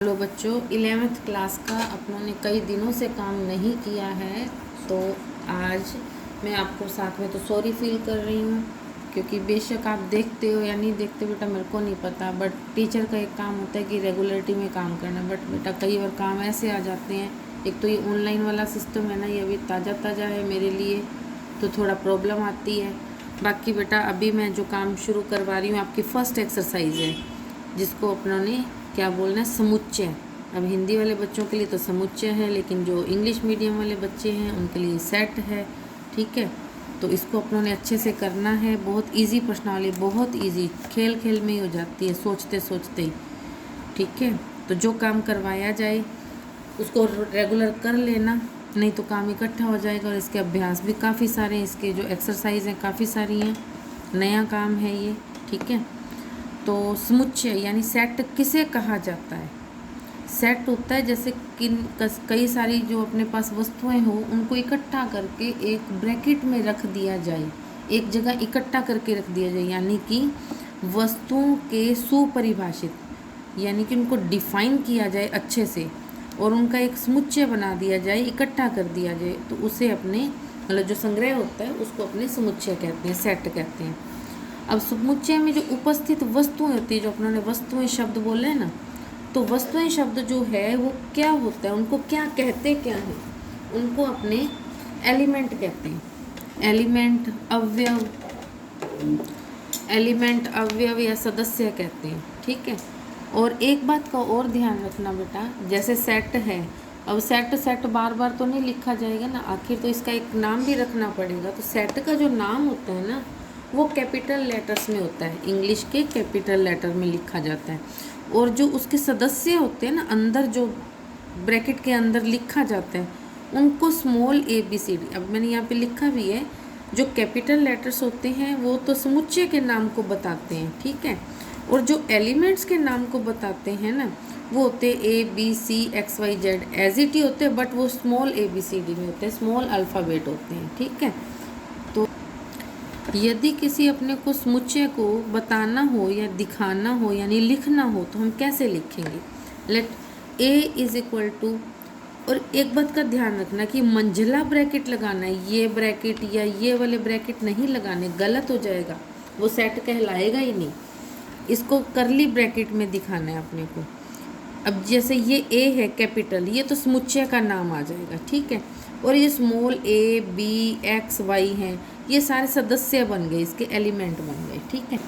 Hello बच्चों, 11th class का अपनों ने कई दिनों से काम नहीं किया है, तो आज मैं आपको साथ में तो सॉरी फील कर रही हूँ, क्योंकि बेशक आप देखते हो या नहीं देखते बेटा मेरे को नहीं पता, बट टीचर का एक काम होता है कि रेगुलरिटी में काम करना। बट बेटा कई बार काम ऐसे आ जाते हैं, एक तो ये ऑनलाइन वाला सिस्टम है ना, ये अभी ताज़ा है मेरे लिए, तो थोड़ा प्रॉब्लम आती है। बाकी बेटा अभी मैं जो काम शुरू करवा रही हूँ आपकी फ़र्स्ट एक्सरसाइज है, जिसको अपनों ने क्या बोलना है, समुच्चय। अब हिंदी वाले बच्चों के लिए तो समुच्चय है, लेकिन जो इंग्लिश मीडियम वाले बच्चे हैं उनके लिए सेट है। ठीक है, तो इसको अपनों ने अच्छे से करना है। बहुत इजी प्रश्नावली, बहुत इजी, खेल खेल में ही हो जाती है, सोचते सोचते ही। ठीक है, तो जो काम करवाया जाए उसको रेगुलर कर लेना, नहीं तो काम इकट्ठा हो जाएगा। और इसके अभ्यास भी काफ़ी सारे हैं, इसके जो एक्सरसाइज हैं काफ़ी सारी हैं, नया काम है ये। ठीक है, तो समुच्चय यानी सेट किसे कहा जाता है? सेट होता है जैसे कई सारी जो अपने पास वस्तुएं हो उनको इकट्ठा करके एक ब्रैकेट में रख दिया जाए, एक जगह इकट्ठा करके रख दिया जाए, यानी कि वस्तुओं के सुपरिभाषित, यानी कि उनको डिफाइन किया जाए अच्छे से और उनका एक समुच्चय बना दिया जाए, इकट्ठा कर दिया जाए, तो उसे अपने मतलब जो संग्रह होता है उसको अपने समुच्चय कहते हैं, सेट कहते हैं। अब समुच्चय में जो उपस्थित वस्तुएं होती है, जो अपनों ने वस्तुएं शब्द बोले हैं ना, तो वस्तुएं शब्द जो है वो क्या होता है, उनको क्या कहते क्या हैं? उनको अपने एलिमेंट कहते हैं। एलिमेंट अवयव या सदस्य कहते हैं। ठीक है, और एक बात का और ध्यान रखना बेटा, जैसे सेट है, अब सेट बार बार तो नहीं लिखा जाएगा ना, आखिर तो इसका एक नाम भी रखना पड़ेगा। तो सेट का जो नाम होता है ना वो कैपिटल लेटर्स में होता है, इंग्लिश के कैपिटल लेटर में लिखा जाता है। और जो उसके सदस्य होते हैं ना, अंदर जो ब्रैकेट के अंदर लिखा जाता है उनको स्मॉल ABCD, अब मैंने यहाँ पे लिखा भी है, जो कैपिटल लेटर्स होते हैं वो तो समुच्चय के नाम को बताते हैं। ठीक है, और जो एलिमेंट्स के नाम को बताते हैं ना वो होते हैं ABCXYZ, एज इट ही होते हैं, बट वो स्मॉल ABCD में होते हैं, स्मॉल अल्फ़ाबेट होते हैं। ठीक है, तो यदि किसी अपने को समुच्चय को बताना हो या दिखाना हो यानी लिखना हो तो हम कैसे लिखेंगे? Let A is equal to, और एक बात का ध्यान रखना कि मंझला ब्रैकेट लगाना है, ये ब्रैकेट या ये वाले ब्रैकेट नहीं लगाने, गलत हो जाएगा, वो सेट कहलाएगा ही नहीं। इसको करली ब्रैकेट में दिखाना है अपने को। अब जैसे ये A है कैपिटल, ये तो समुच्चय का नाम आ जाएगा। ठीक है, और ये स्मॉल ABXY हैं, ये सारे सदस्य बन गए, इसके एलिमेंट बन गए। ठीक है,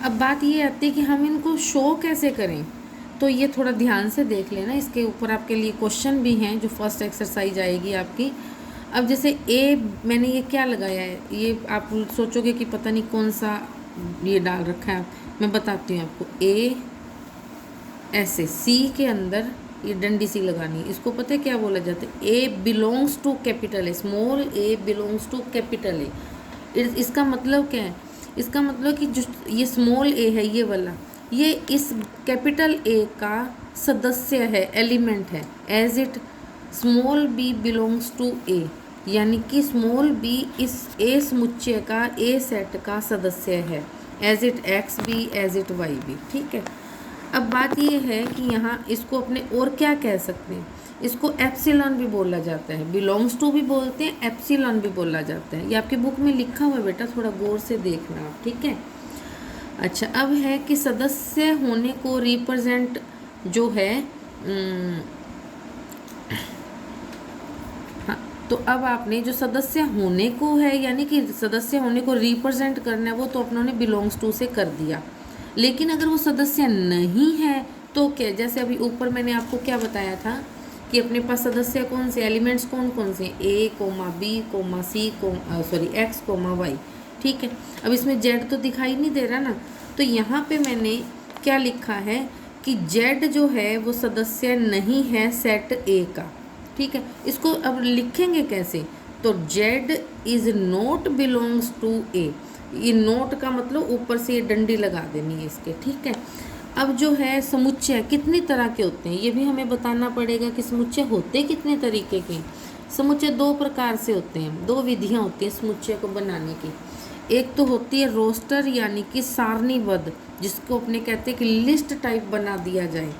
अब बात ये आती है कि हम इनको शो कैसे करें, तो ये थोड़ा ध्यान से देख लेना, इसके ऊपर आपके लिए क्वेश्चन भी हैं जो फर्स्ट एक्सरसाइज आएगी आपकी। अब जैसे A मैंने ये क्या लगाया है, ये आप सोचोगे कि पता नहीं कौन सा ये डाल रखा है, मैं बताती हूँ आपको। A ऐसे, C के अंदर ये डंडी सी लगानी है, इसको पता है क्या बोला जाता है? A बिलोंग्स टू कैपिटल है, small A belongs to capital है। इसका मतलब क्या है? इसका मतलब कि जो ये स्मॉल A है, ये वाला, ये इस कैपिटल A का सदस्य है, एलिमेंट है, as it small B belongs to A, यानी कि स्मॉल B इस A समुच्चय का, A सेट का सदस्य है, as it XB, as it YB। ठीक है, अब बात ये है कि यहाँ इसको अपने और क्या कह सकते हैं, इसको एप्सिलॉन भी बोला जाता है, बिलोंग्स टू भी बोलते हैं, एप्सिलॉन भी बोला जाता है। ये आपकी बुक में लिखा हुआ है बेटा, थोड़ा गौर से देखना आप। ठीक है, अच्छा, अब है कि सदस्य होने को रिप्रेजेंट जो है, हाँ, तो अब आपने जो सदस्य होने को है यानी कि सदस्य होने को रिप्रेजेंट करना है, वो तो अपनों ने बिलोंग्स टू से कर दिया। लेकिन अगर वो सदस्य नहीं है तो क्या? जैसे अभी ऊपर मैंने आपको क्या बताया था कि अपने पास सदस्य कौन से, एलिमेंट्स कौन कौन से, A, B, C, ठीक है, अब इसमें Z तो दिखाई नहीं दे रहा ना, तो यहाँ पे मैंने क्या लिखा है कि Z जो है वो सदस्य नहीं है सेट A का। ठीक है, इसको अब लिखेंगे कैसे? तो Z is not belongs to A, ये नोट का मतलब ऊपर से ये डंडी लगा देनी है इसके। ठीक है, अब जो है समुच्चय कितनी तरह के होते हैं ये भी हमें बताना पड़ेगा कि समुच्चय होते कितने तरीके के। समुच्चय दो प्रकार से होते हैं, दो विधियां होती हैं समुच्चय को बनाने की। एक तो होती है रोस्टर यानी कि सारणीबद्ध, जिसको अपने कहते हैं कि लिस्ट टाइप बना दिया जाए,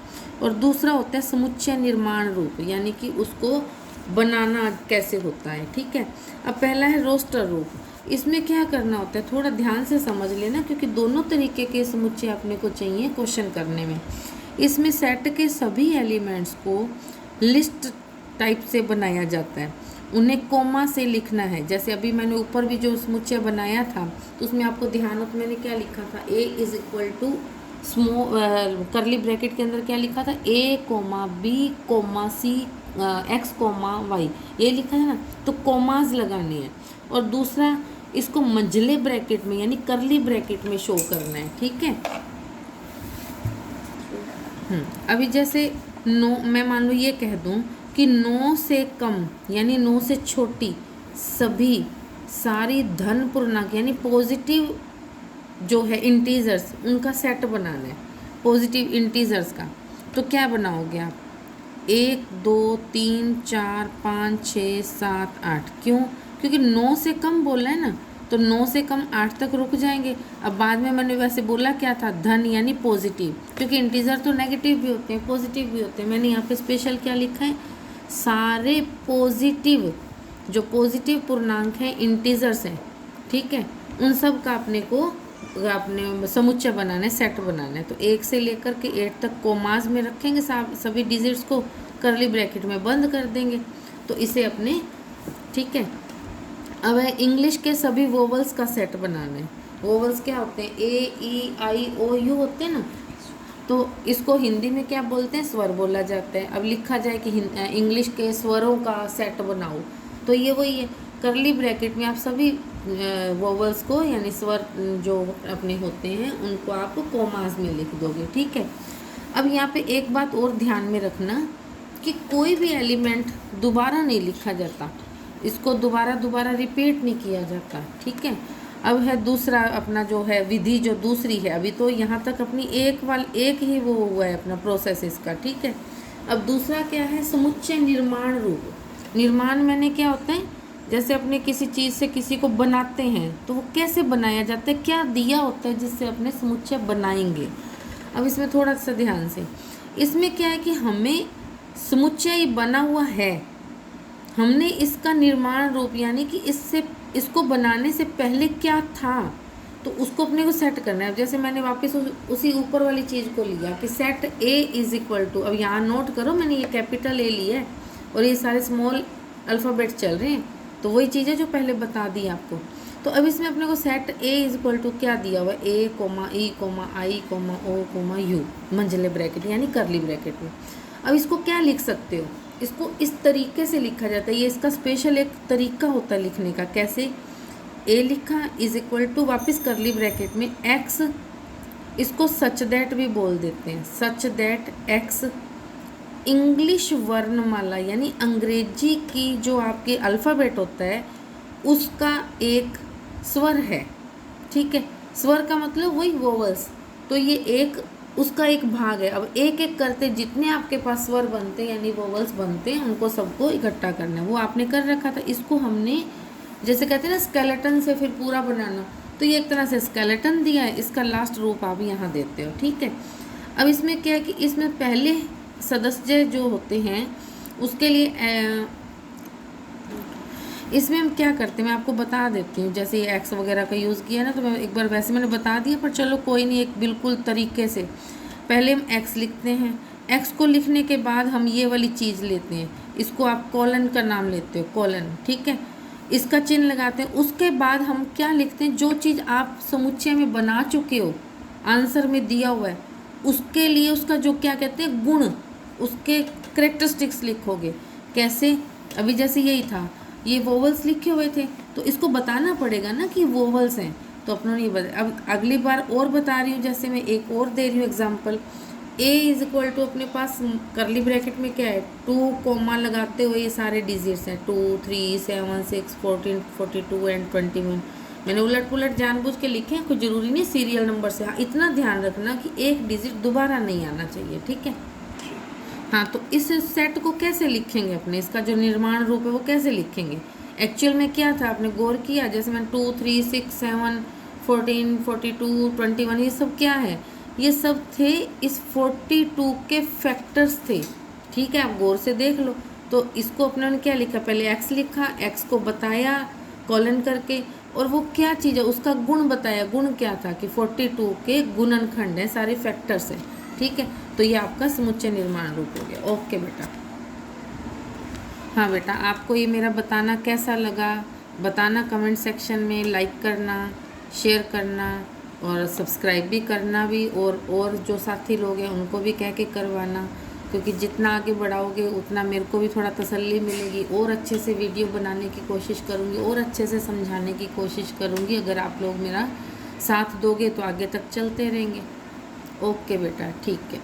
और दूसरा होता है समुच्चय निर्माण रूप, यानी कि उसको बनाना कैसे होता है, ठीक है। अब पहला है रोस्टर रूप। इसमें क्या करना होता है, थोड़ा ध्यान से समझ लेना, क्योंकि दोनों तरीके के समुच्चय अपने को चाहिए क्वेश्चन करने में। इसमें सेट के सभी एलिमेंट्स को लिस्ट टाइप से बनाया जाता है, उन्हें कोमा से लिखना है। जैसे अभी मैंने ऊपर भी जो समुच्चय बनाया था तो उसमें आपको ध्यान हो तो मैंने क्या लिखा था, A is equal to curly bracket के अंदर क्या लिखा था, A comma B comma C X comma Y, ये लिखा है ना। तो कोमाज लगानी है। और दूसरा इसको मंझले ब्रैकेट में यानी करली ब्रैकेट में शो करना है, ठीक है। अभी जैसे नो, मैं मान लो ये कह दूं कि 9 से कम यानी 9 से छोटी सभी सारी धन पूर्णांक यानी पॉजिटिव जो है इंटीजर्स, उनका सेट बनाना है, पॉजिटिव इंटीजर्स का। तो क्या बनाओगे आप, 1 2 3 4 5 6 7 8। क्यों, क्योंकि 9 से कम बोला है ना, तो 9 से कम 8 तक रुक जाएंगे। अब बाद में मैंने वैसे बोला क्या था, धन यानी पॉजिटिव, क्योंकि इंटीजर तो नेगेटिव भी होते हैं पॉजिटिव भी होते हैं। मैंने यहाँ पे स्पेशल क्या लिखा है, सारे पॉजिटिव जो पॉजिटिव पूर्णांक हैं इंटीजर्स हैं, ठीक है, उन सब का अपने समुच्चय बनाना है, सेट बनाना है। तो 1 से लेकर के 8 तक कोमाज में रखेंगे, सभी डिजिट्स को करली ब्रैकेट में बंद कर देंगे। तो इसे अपने, ठीक है। अब है इंग्लिश के सभी वोवल्स का सेट बनाना है। वोवल्स क्या होते हैं, ए ई आई ओ यू होते हैं ना, तो इसको हिंदी में क्या बोलते हैं, स्वर बोला जाता है। अब लिखा जाए कि इंग्लिश के स्वरों का सेट बनाओ, तो ये वही है, करली ब्रैकेट में आप सभी वोवल्स को यानी स्वर जो अपने होते हैं उनको आप कोमास में लिख दोगे, ठीक है। अब यहाँ पे एक बात और ध्यान में रखना कि कोई भी एलिमेंट दोबारा नहीं लिखा जाता, इसको दोबारा रिपीट नहीं किया जाता, ठीक है। अब है दूसरा अपना जो है विधि जो दूसरी है, अभी तो यहाँ तक अपनी एक ही वो हुआ है अपना प्रोसेस इसका, ठीक है। अब दूसरा क्या है, समुच्चय निर्माण रूप। निर्माण मैंने क्या होता है, जैसे अपने किसी चीज़ से किसी को बनाते हैं तो वो कैसे बनाया जाता है, क्या दिया होता है जिससे अपने समुच्चय बनाएंगे। अब इसमें थोड़ा सा ध्यान से, इसमें क्या है कि हमें समुच्चय बना हुआ है, हमने इसका निर्माण रूप यानी कि इसको बनाने से पहले क्या था तो उसको अपने को सेट करना है। जैसे मैंने वापस उसी ऊपर वाली चीज़ को लिया कि set A is equal to, अब यहाँ नोट करो मैंने ये कैपिटल ए लिया है और ये सारे स्मॉल अल्फ़ाबेट चल रहे हैं, तो वही चीज़ है जो पहले बता दी आपको। तो अब इसमें अपने को set A is equal to क्या दिया हुआ है, A comma E comma I comma O comma U मंझले ब्रैकेट यानी करली ब्रैकेट में। अब इसको क्या लिख सकते हो, इसको इस तरीके से लिखा जाता है, ये इसका स्पेशल एक तरीका होता है लिखने का। कैसे, ए लिखा इज इक्वल टू वापस करली ब्रैकेट में एक्स, इसको सच दैट भी बोल देते हैं, सच दैट एक्स इंग्लिश वर्णमाला यानी अंग्रेजी की जो आपके अल्फ़ाबेट होता है उसका एक स्वर है, ठीक है। स्वर का मतलब वही वोवल्स, तो ये एक उसका एक भाग है। अब एक एक करते जितने आपके पास स्वर बनते यानी वोवल्स बनते हैं उनको सबको इकट्ठा करना है, वो आपने कर रखा था। इसको हमने जैसे कहते हैं ना स्केलेटन से फिर पूरा बनाना, तो ये एक तरह से स्केलेटन दिया है, इसका लास्ट रूप आप यहाँ देते हो, ठीक है। अब इसमें क्या है कि इसमें पहले सदस्य जो होते हैं उसके लिए इसमें हम क्या करते हैं मैं आपको बता देती हूँ। जैसे ये एक्स वगैरह का यूज़ किया ना, तो मैं एक बार वैसे मैंने बता दिया, पर चलो कोई नहीं, एक बिल्कुल तरीके से पहले हम एक्स लिखते हैं। एक्स को लिखने के बाद हम ये वाली चीज़ लेते हैं, इसको आप कॉलन का नाम लेते हो, कॉलन, ठीक है, इसका चिन्ह लगाते हैं। उसके बाद हम क्या लिखते हैं, जो चीज़ आप समुच्चय में बना चुके हो आंसर में दिया हुआ है उसके लिए उसका जो क्या कहते हैं गुण, उसके करेक्टरिस्टिक्स लिखोगे। कैसे, अभी जैसे यही था, ये वोवल्स लिखे हुए थे तो इसको बताना पड़ेगा ना कि वोवल्स हैं, तो अपनों ने ये बताया। अब अगली बार और बता रही हूँ, जैसे मैं एक और दे रही हूँ example, A is equal to अपने पास करली ब्रैकेट में क्या है 2 कोमा लगाते हुए ये सारे डिजिट्स हैं 2 3 7 6 14 42 एंड 21। मैंने उलट पुलट जानबूझ के लिखे हैं, कोई ज़रूरी नहीं सीरियल नंबर से। हाँ, इतना ध्यान रखना कि एक डिजिट दोबारा नहीं आना चाहिए, ठीक है। हाँ, तो इस सेट को कैसे लिखेंगे अपने, इसका जो निर्माण रूप है वो कैसे लिखेंगे। एक्चुअल में क्या था आपने गौर किया, जैसे मैं 2 3 6 7 14 42 21 ये सब क्या है, ये सब थे इस 42 के फैक्टर्स थे। ठीक है, आप गौर से देख लो। तो इसको अपने ने क्या लिखा, पहले एक्स लिखा, एक्स को बताया कॉलन करके, और वो क्या चीज़ है उसका गुण बताया। गुण क्या था कि 42 के गुणनखंड है, सारे फैक्टर्स है। ठीक है, तो ये आपका समुच्चय निर्माण रूप हो गया। ओके बेटा। हाँ बेटा, आपको ये मेरा बताना कैसा लगा, बताना कमेंट सेक्शन में, लाइक करना, शेयर करना और सब्सक्राइब भी करना भी, और जो साथी लोग हैं उनको भी कह के करवाना, क्योंकि जितना आगे बढ़ाओगे उतना मेरे को भी थोड़ा तसल्ली मिलेगी, और अच्छे से वीडियो बनाने की कोशिश करूँगी और अच्छे से समझाने की कोशिश करूँगी। अगर आप लोग मेरा साथ दोगे तो आगे तक चलते रहेंगे। ओके बेटा, ठीक है।